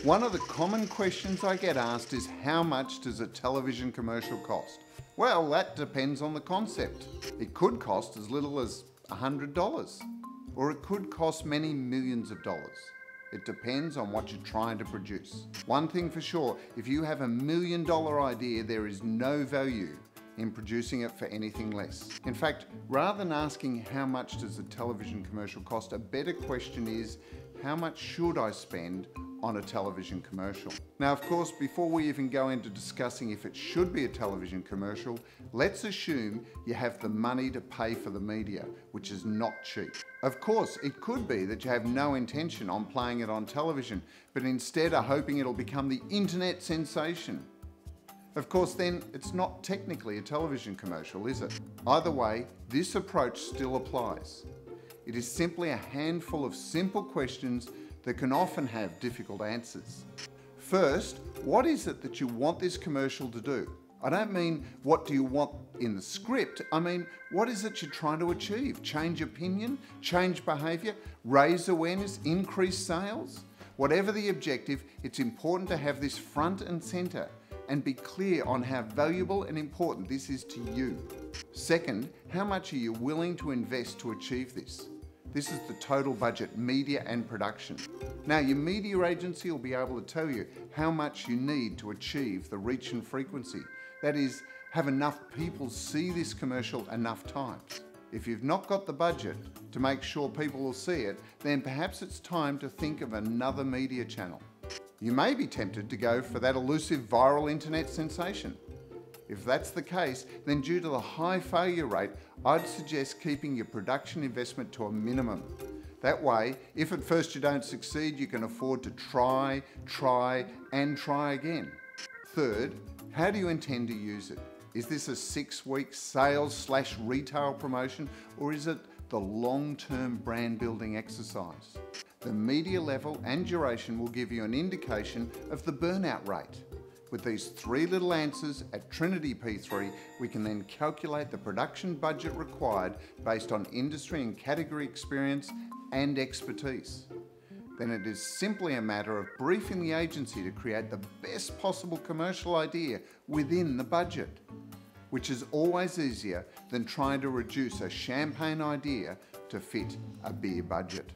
One of the common questions I get asked is, how much does a television commercial cost? Well, that depends on the concept. It could cost as little as $100, or it could cost many millions of dollars. It depends on what you're trying to produce. One thing for sure, if you have $1 million idea, there is no value in producing it for anything less. In fact, rather than asking how much does a television commercial cost, a better question is, how much should I spend on a television commercial? Now, of course, before we even go into discussing if it should be a television commercial, let's assume you have the money to pay for the media, which is not cheap. Of course, it could be that you have no intention on playing it on television, but instead are hoping it'll become the internet sensation. Of course, then it's not technically a television commercial, is it? Either way, this approach still applies. It is simply a handful of simple questions that can often have difficult answers. First, what is it that you want this commercial to do? I don't mean what do you want in the script, I mean what is it you're trying to achieve? Change opinion, change behaviour, raise awareness, increase sales? Whatever the objective, it's important to have this front and centre and be clear on how valuable and important this is to you. Second, how much are you willing to invest to achieve this? This is the total budget, media and production. Now, your media agency will be able to tell you how much you need to achieve the reach and frequency. That is, have enough people see this commercial enough times. If you've not got the budget to make sure people will see it, then perhaps it's time to think of another media channel. You may be tempted to go for that elusive viral internet sensation. If that's the case, then due to the high failure rate, I'd suggest keeping your production investment to a minimum. That way, if at first you don't succeed, you can afford to try and try again. Third, how do you intend to use it? Is this a 6-week sales/retail promotion, or is it the long-term brand building exercise? The media level and duration will give you an indication of the burnout rate. With these 3 little answers at Trinity P3, we can then calculate the production budget required based on industry and category experience and expertise. Then it is simply a matter of briefing the agency to create the best possible commercial idea within the budget, which is always easier than trying to reduce a champagne idea to fit a beer budget.